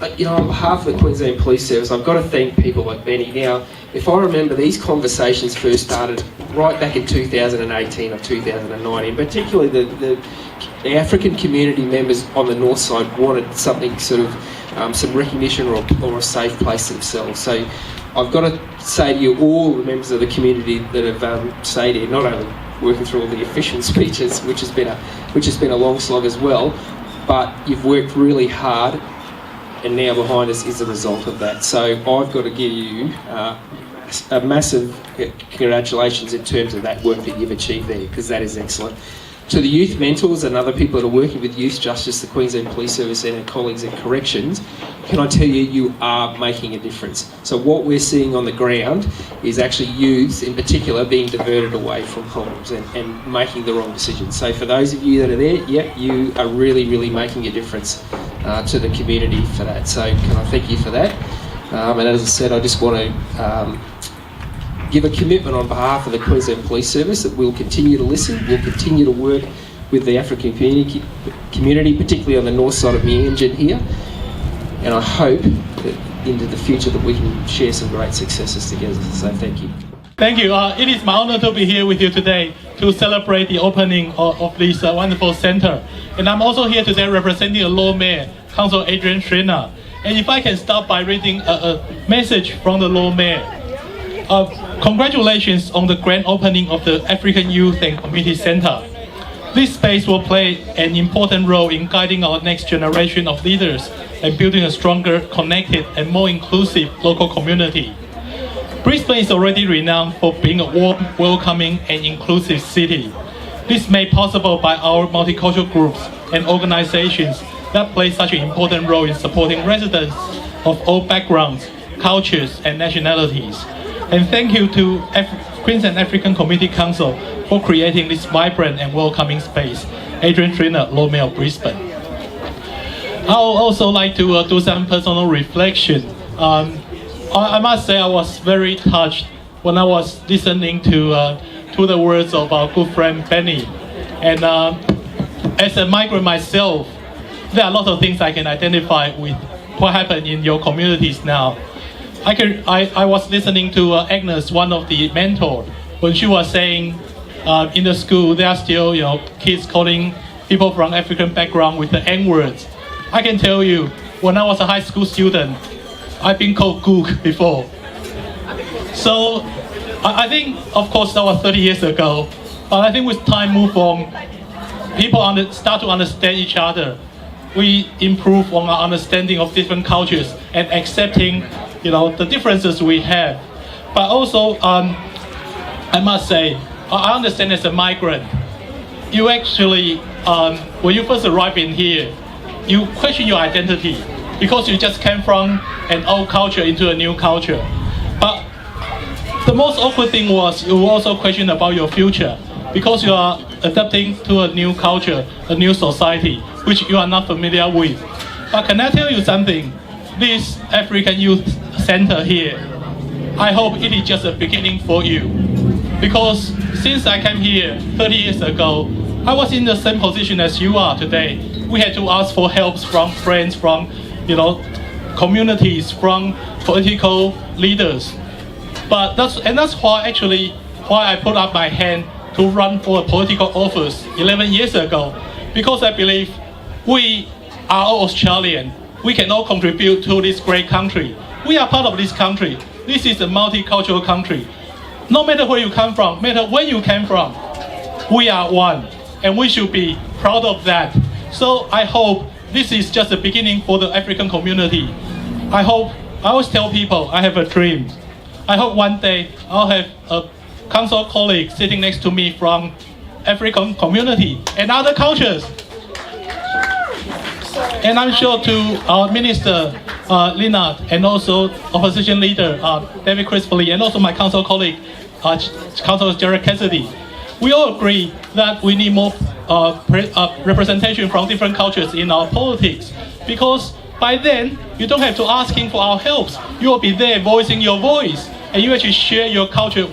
O: On behalf of the Queensland Police Service, I've got to thank people like Benny. Now, if I remember, these conversations first started right back in 2018 or 2019, particularly the African community members on the north side wanted something sort of some recognition or a safe place themselves. So I've got to say to you, all the members of the community that have stayed here, not only working through all the official speeches, which has been a long slog as well, but you've worked really hard, and now behind us is the result of that. So I've got to give you a massive congratulations in terms of that work that you've achieved there, because that is excellent. To the youth mentors and other people that are working with Youth Justice, the Queensland Police Service and our colleagues in corrections, can I tell you, you are making a difference. So what we're seeing on the ground is actually youth in particular being diverted away from problems and making the wrong decisions. So for those of you that are there, yep, you are really, really making a difference to the community for that. So can I thank you for that? And as I said, I just want to give a commitment on behalf of the Queensland Police Service that we'll continue to listen, we'll continue to work with the African community, particularly on the north side of Meanjin here, and I hope that into the future that we can share some great successes together. So thank you.
Q: Thank you. It is my honor to be here with you today to celebrate the opening of this wonderful center. And I'm also here today representing the Lord Mayor, Councillor Adrian Schreiner. And if I can start by reading a message from the Lord Mayor. Congratulations on the grand opening of the African Youth and Community Center. This space will play an important role in guiding our next generation of leaders and building a stronger, connected and more inclusive local community. Brisbane is already renowned for being a warm, welcoming and inclusive city. This is made possible by our multicultural groups and organizations that play such an important role in supporting residents of all backgrounds, cultures and nationalities. And thank you to Queensland African Communities Council for creating this vibrant and welcoming space. Adrian Schreiner, Lord Mayor of Brisbane. I would also like to do some personal reflection. I must say I was very touched when I was listening to the words of our good friend Benny. And as a migrant myself, there are a lot of things I can identify with what happened in your communities now. I was listening to Agnes, one of the mentors, when she was saying in the school there are still kids calling people from African background with the N-words. I can tell you, when I was a high school student, I've been called Qacc before. So I think, of course, that was 30 years ago. But I think with time move on, people start to understand each other. We improve on our understanding of different cultures and accepting, the differences we have. But also, I must say, I understand as a migrant, you actually, when you first arrive in here, you question your identity because you just came from an old culture into a new culture. But the most awkward thing was you also question about your future because you are adapting to a new culture, a new society, which you are not familiar with. But can I tell you something? This African Youth Center here, I hope it is just a beginning for you. Because since I came here 30 years ago, I was in the same position as you are today. We had to ask for help from friends, from communities, from political leaders. But that's why I put up my hand to run for a political office 11 years ago, because I believe we are all Australian. We can all contribute to this great country. We are part of this country. This is a multicultural country. No matter where you come from, no matter where you came from, we are one, and we should be proud of that. So I hope this is just the beginning for the African community. I always tell people I have a dream. I hope one day I'll have a council colleague sitting next to me from African community and other cultures. And I'm sure to our Minister Leonard and also Opposition Leader David Crispoli and also my council colleague Councillor Gerard Cassidy, we all agree that we need more representation from different cultures in our politics, because by then you don't have to asking for our help. You will be there voicing your voice, and you actually share your culture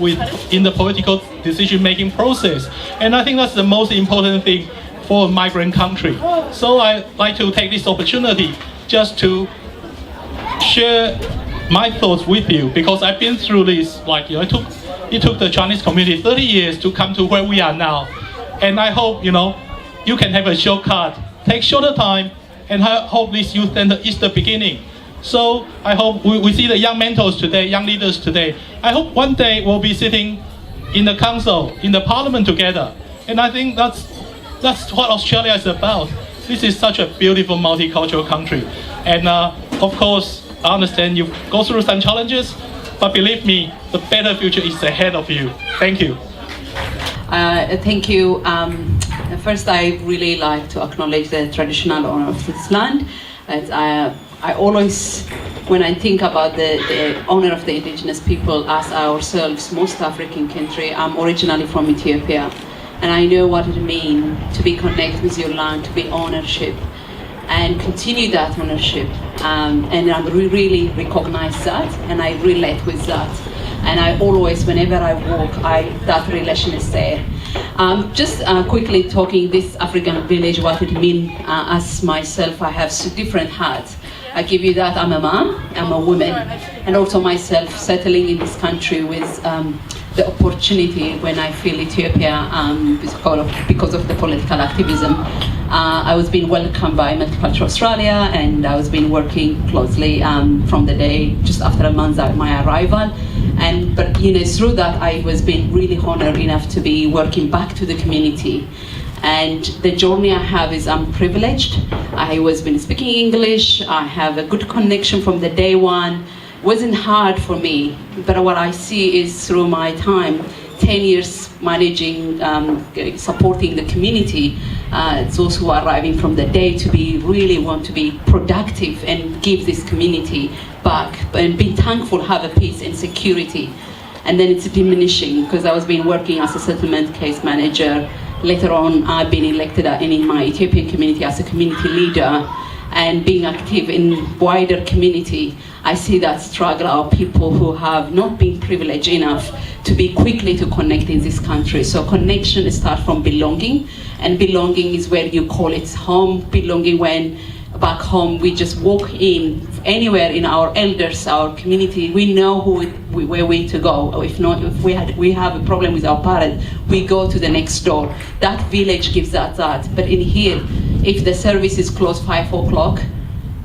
Q: in the political decision-making process. And I think that's the most important thing for a migrant country. So I like to take this opportunity just to share my thoughts with you, because I've been through this. It took the Chinese community 30 years to come to where we are now. And I hope, you can have a shortcut, take shorter time, and I hope this youth center is the beginning. So I hope we see the young mentors today, young leaders today. I hope one day we'll be sitting in the council, in the parliament together. And I think that's what Australia is about. This is such a beautiful multicultural country. And of course, I understand you go through some challenges, but believe me, the better future is ahead of you. Thank you.
R: Thank you. First, I really like to acknowledge the traditional owner of this land. I always, when I think about the owner of the indigenous people as ourselves, most African country, I'm originally from Ethiopia. And I know what it means to be connected with your land, to be ownership, and continue that ownership. And I really recognize that, and I relate with that. And I always, whenever I walk, that relation is there. Just quickly talking this African village, what it means as myself, I have different hats. I give you that I'm a mom, I'm a woman, and also myself settling in this country with the opportunity when I feel Ethiopia because of the political activism. I was being welcomed by Multicultural Australia, and I was being working closely from the day just after a month of my arrival. But through that I was being really honored enough to be working back to the community. And the journey I have is I'm privileged. I was been speaking English. I have a good connection from the day one. Wasn't hard for me, but what I see is through my time, 10 years managing, supporting the community, those who are arriving from the day to really want to be productive and give this community back and be thankful, have a peace and security. And then it's diminishing because I was been working as a settlement case manager. Later on, I've been elected in my Ethiopian community as a community leader, and being active in wider community. I see that struggle of people who have not been privileged enough to be quickly to connect in this country. So connection starts from belonging, and belonging is where you call it home. Belonging when back home we just walk in anywhere in our elders, our community, we know where we to go. If not, if we have a problem with our parents, we go to the next door. That village gives that. But in here, if the service is closed 5 o'clock,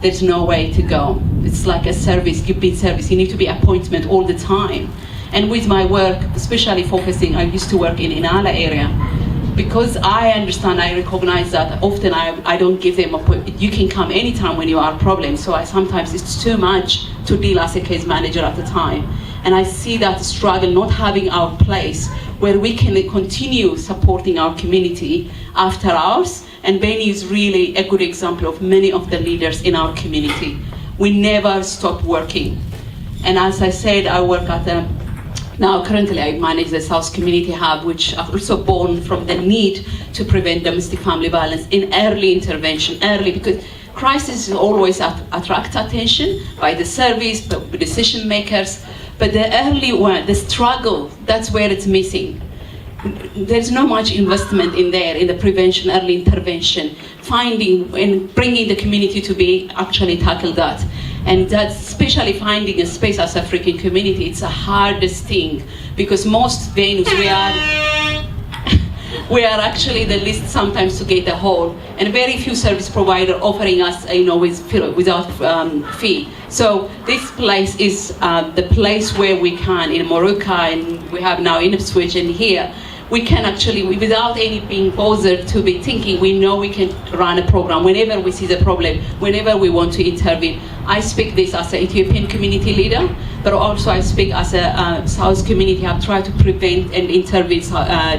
R: there's no way to go. it's like a service, you've been service, you need to be appointment all the time. And with my work, especially focusing, I used to work in Inala area, because I understand, I recognize that often I don't give them appointment. You can come anytime when you are a problem. So sometimes it's too much to deal as a case manager at the time. And I see that struggle, not having our place where we can continue supporting our community after hours. And Benny is really a good example of many of the leaders in our community. We never stop working. And as I said, I work at now currently I manage the South Community Hub, which are also born from the need to prevent domestic family violence in early intervention, because crisis always attract attention by the service, by decision makers, but the early one, the struggle, that's where it's missing. There's not much investment in there, in the prevention, early intervention, finding and bringing the community to be actually tackle that. And that's especially finding a space as African community, it's the hardest thing, because most venues we are actually the least sometimes to get a hold, and very few service provider offering us, without fee. So this place is the place where we can, in Morocco, and we have now in Ipswich and here, we can actually, without any being bothered to be thinking, we know we can run a program whenever we see the problem, whenever we want to intervene. I speak this as an Ethiopian community leader, but also I speak as a South community. I've tried to prevent and intervene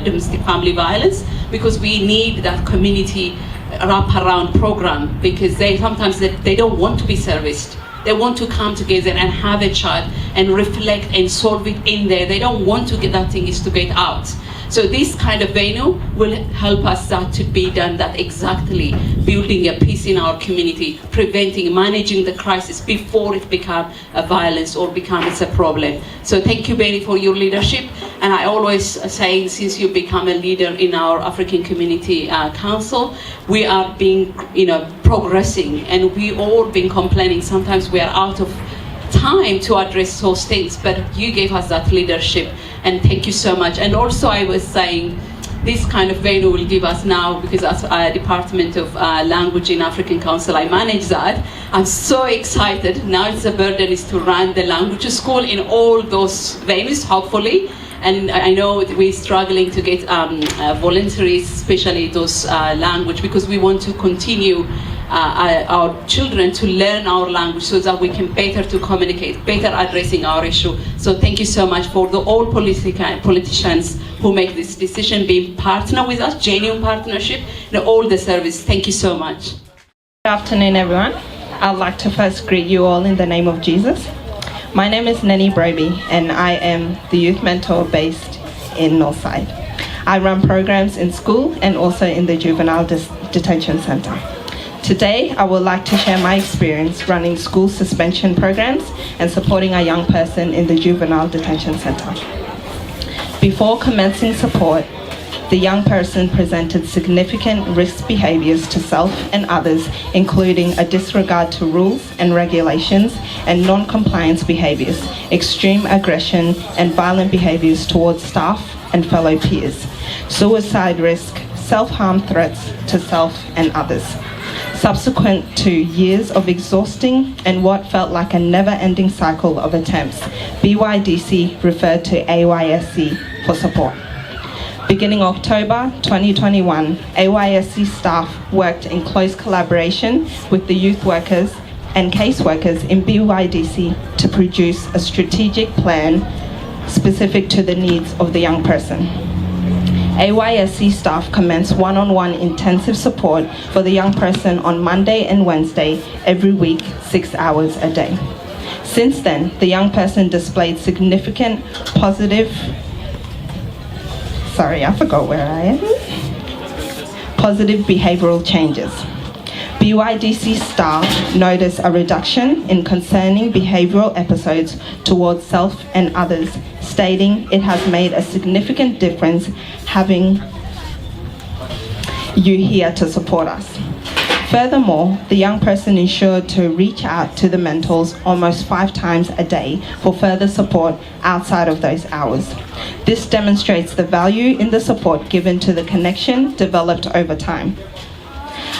R: domestic family violence, because we need that community wrap-around program, because sometimes they don't want to be serviced. They want to come together and have a chat and reflect and solve it in there. They don't want to get that thing is to get out. So this kind of venue will help us that to be done, that exactly, building a peace in our community, preventing, managing the crisis before it becomes a violence or becomes a problem. So thank you, Benny, for your leadership. And I always say, since you become a leader in our African Community Council, we are being, progressing, and we all been complaining. Sometimes we are out of time to address those things, but you gave us that leadership, and thank you so much. And also I was saying, this kind of venue will give us now, because as a Department of Language in African Council, I manage that. I'm so excited. Now it's a burden is to run the language school in all those venues, hopefully. And I know we're struggling to get voluntaries, especially those language, because we want to continue our children to learn our language so that we can better to communicate, better addressing our issue. So thank you so much for all politicians who make this decision, being partner with us, genuine partnership, and all the service. Thank you so much.
S: Good afternoon, everyone. I'd like to first greet you all in the name of Jesus. My name is Neni Broby, and I am the youth mentor based in Northside. I run programs in school and also in the juvenile detention center. Today, I would like to share my experience running school suspension programs and supporting a young person in the juvenile detention center. Before commencing support, the young person presented significant risk behaviors to self and others, including a disregard to rules and regulations and non-compliance behaviors, extreme aggression and violent behaviors towards staff and fellow peers, suicide risk, self-harm threats to self and others. Subsequent to years of exhausting and what felt like a never-ending cycle of attempts, BYDC referred to AYSC for support. Beginning October 2021, AYSC staff worked in close collaboration with the youth workers and caseworkers in BYDC to produce a strategic plan specific to the needs of the young person. AYSC staff commenced one-on-one intensive support for the young person on Monday and Wednesday every week, 6 hours a day. Since then, the young person displayed significant positive behavioral changes. BYDC staff noticed a reduction in concerning behavioral episodes towards self and others, stating it has made a significant difference having you here to support us. Furthermore, the young person ensured to reach out to the mentors almost 5 times a day for further support outside of those hours. This demonstrates the value in the support given to the connection developed over time.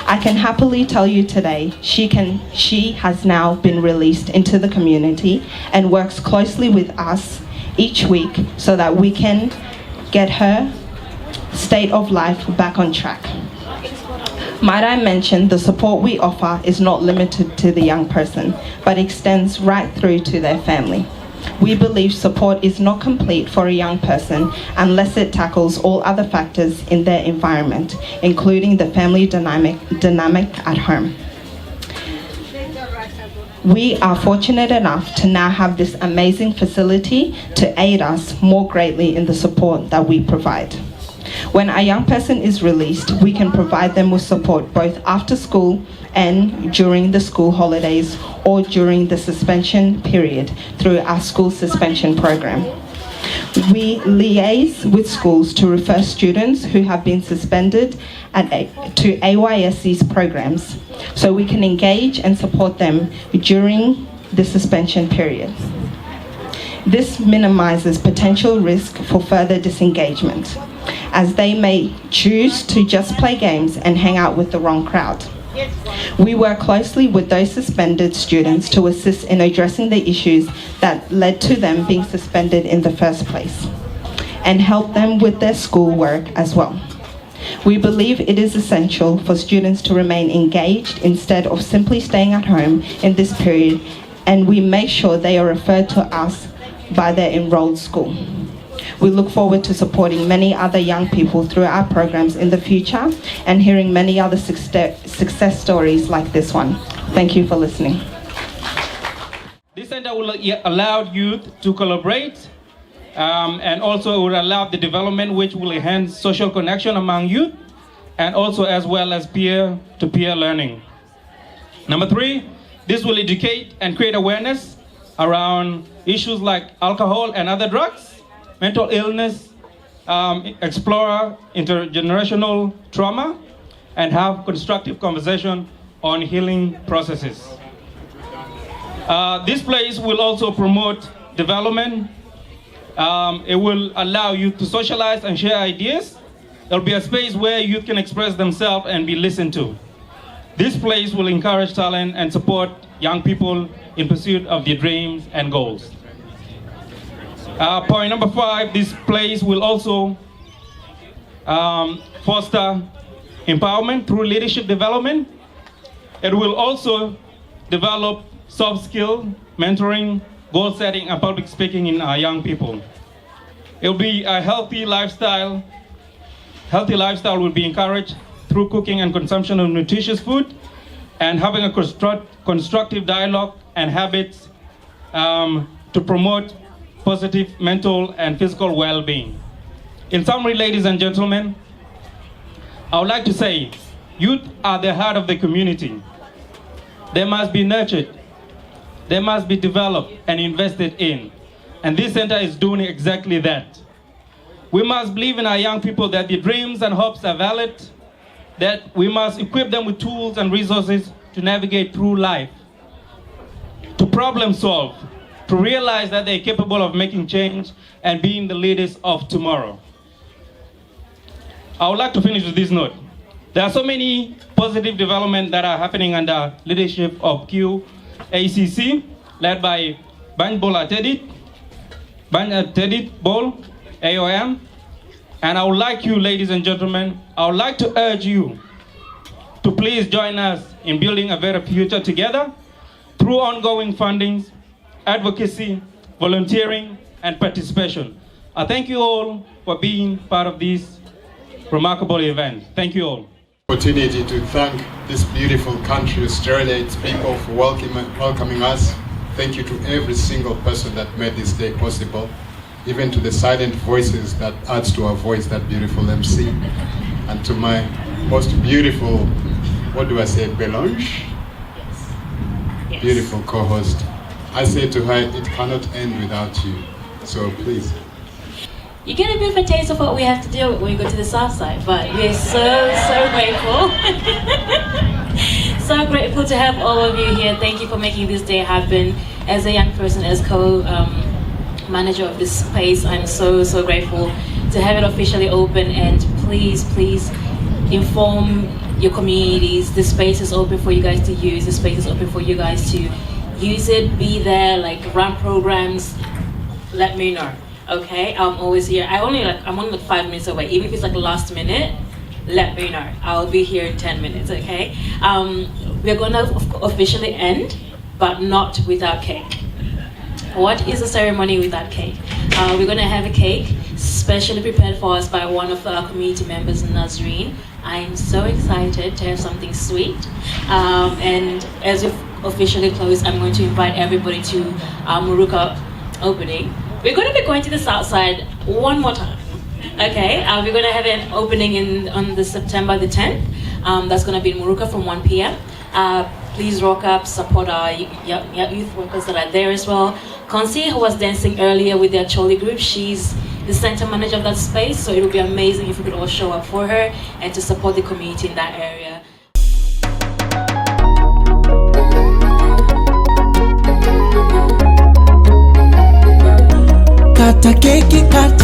S: I can happily tell you today she has now been released into the community and works closely with us each week so that we can get her state of life back on track. Might I mention, the support we offer is not limited to the young person, but extends right through to their family. We believe support is not complete for a young person unless it tackles all other factors in their environment, including the family dynamic at home. We are fortunate enough to now have this amazing facility to aid us more greatly in the support that we provide. When a young person is released, we can provide them with support both after school and during the school holidays or during the suspension period through our school suspension program. We liaise with schools to refer students who have been suspended to AYSC's programs so we can engage and support them during the suspension period. This minimizes potential risk for further disengagement, as they may choose to just play games and hang out with the wrong crowd. We work closely with those suspended students to assist in addressing the issues that led to them being suspended in the first place, and help them with their schoolwork as well. We believe it is essential for students to remain engaged instead of simply staying at home in this period, and we make sure they are referred to us by their enrolled school. We look forward to supporting many other young people through our programs in the future and hearing many other success stories like this one. Thank you for listening.
Q: This center will allow youth to collaborate and also will allow the development which will enhance social connection among youth and also as well as peer-to-peer learning. Number 3, this will educate and create awareness around issues like alcohol and other drugs, mental illness, explore intergenerational trauma, and have constructive conversation on healing processes. This place will also promote development. It will allow youth to socialize and share ideas. There will be a space where youth can express themselves and be listened to. This place will encourage talent and support young people in pursuit of their dreams and goals. Point number 5, this place will also foster empowerment through leadership development. It will also develop soft skill, mentoring, goal setting, and public speaking in our young people. It will be a healthy lifestyle. Healthy lifestyle will be encouraged through cooking and consumption of nutritious food and having a constructive dialogue and habits to promote positive mental and physical well-being. In summary, ladies and gentlemen, I would like to say youth are the heart of the community. They must be nurtured, they must be developed and invested in. And this center is doing exactly that. We must believe in our young people that their dreams and hopes are valid, that we must equip them with tools and resources to navigate through life, to problem solve, to realize that they're capable of making change and being the leaders of tomorrow. I would like to finish with this note. There are so many positive developments that are happening under leadership of Qacc, led by Bany Bola Tedit Bol, AOM. And I would like you, ladies and gentlemen, I would like to urge you to please join us in building a better future together through ongoing fundings, advocacy, volunteering, and participation. I thank you all for being part of this remarkable event. Thank you all.
F: Opportunity to thank this beautiful country, Australia, its people for welcoming us. Thank you to every single person that made this day possible, even to the silent voices that adds to our voice, that beautiful MC, and to my most beautiful, what do I say, Belange? Yes. Beautiful co-host. I say to her, it cannot end without you. So please.
D: You get a bit of a taste of what we have to deal with when we go to the south side, but we're so grateful. So grateful to have all of you here. Thank you for making this day happen. As a young person, as co-manager of this space, I'm so grateful to have it officially open, and please inform your communities. The space is open for you guys to use. The space is open for you guys to use it, be there, like run programs. Let me know, okay? I'm always here. I'm only like 5 minutes away. Even if it's like last minute, let me know. I'll be here in 10 minutes, okay? We're gonna officially end, but not without cake. What is a ceremony without cake? We're gonna have a cake specially prepared for us by one of our community members, Nazreen. I'm so excited to have something sweet. And as we officially close, I'm going to invite everybody to Muruka opening. We're going to be going to the south side one more time. Okay, we're going to have an opening on the September the 10th. That's going to be in Muruka from 1 p.m. Please rock up, support our youth workers that are there as well. Konsi, who was dancing earlier with their Choli group, she's the center manager of that space, so it would be amazing if we could all show up for her and to support the community in that area.
M: Kata keki kata